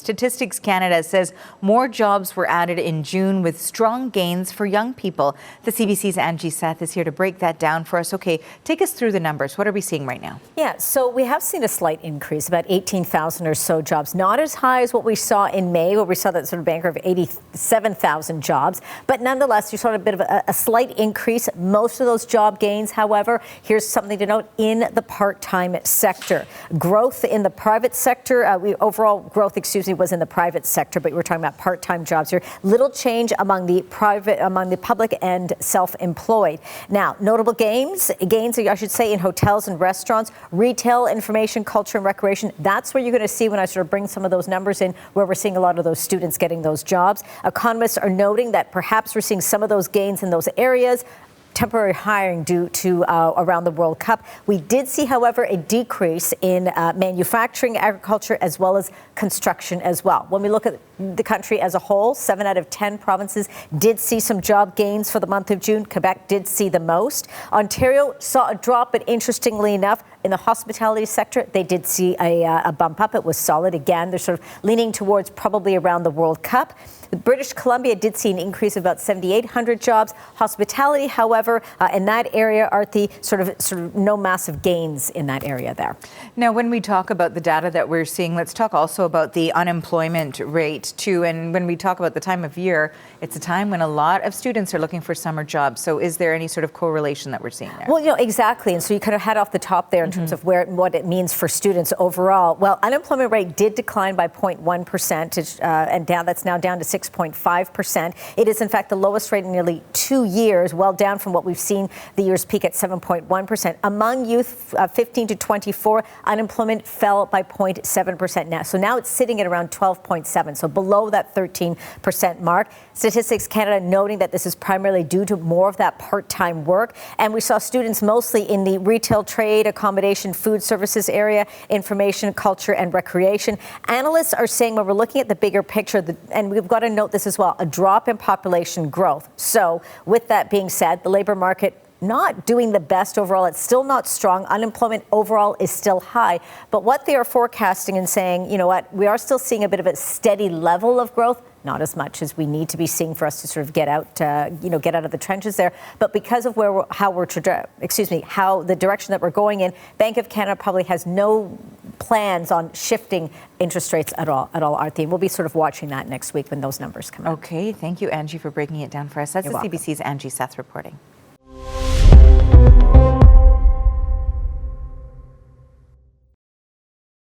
Statistics Canada says more jobs were added in June with strong gains for young people. The CBC's Angie Seth is here to break that down for us. Okay, take us through the numbers. What are we seeing right now? Yeah, so we have seen a slight increase, about 18,000 or so jobs. Not as high as what we saw in May, where we saw that sort of banker of 87,000 jobs. But nonetheless, you saw a bit of a slight increase. Most of those job gains, however, here's something to note, in the part-time sector. Growth in the private sector, overall growth, was in the private sector, but we're talking about part-time jobs here. Little change among the public and self-employed. Now, notable gains, I should say, in hotels and restaurants, retail, information, culture, and recreation. That's where you're going to see when I sort of bring some of those numbers in, where we're seeing a lot of those students getting those jobs. Economists are noting that perhaps we're seeing some of those gains in those areas. Temporary hiring due to around the World Cup. We did see, however, a decrease in manufacturing, agriculture, as well as construction as well. When we look at the country as a whole, 7 out of 10 provinces did see some job gains for the month of June. Quebec did see the most. Ontario saw a drop, but interestingly enough, in the hospitality sector, they did see a bump up. It was solid. Again, they're sort of leaning towards probably around the World Cup. British Columbia did see an increase of about 7,800 jobs. Hospitality, however, in that area, Arthi, sort of no massive gains in that area there. Now, when we talk about the data that we're seeing, let's talk also about the unemployment rate too. And when we talk about the time of year, it's a time when a lot of students are looking for summer jobs. So is there any sort of correlation that we're seeing there? Well, exactly. And so you kind of head off the top there in terms of what it means for students overall. Well, unemployment rate did decline by 0.1%, and that's now down to 6.5%. It is, in fact, the lowest rate in nearly 2 years, well down from what we've seen the year's peak at 7.1%. Among youth 15 to 24, unemployment fell by 0.7% now. So now it's sitting at around 12.7, so below that 13% mark. Statistics Canada noting that this is primarily due to more of that part-time work. And we saw students mostly in the retail, trade, accommodation, food services area, information, culture, and recreation. Analysts are saying, when we're looking at the bigger picture, and we've got to note this as well, a drop in population growth. So with that being said, the labor market not doing the best overall. It's still not strong. Unemployment overall is still high. But what they are forecasting and saying, you know what, we are still seeing a bit of a steady level of growth. Not as much as we need to be seeing for us to sort of get out of the trenches there. But because of how the direction that we're going in, Bank of Canada probably has no plans on shifting interest rates at all, Arthi. We'll be sort of watching that next week when those numbers come out. Okay, thank you, Angie, for breaking it down for us. That's the CBC's Angie Seth reporting.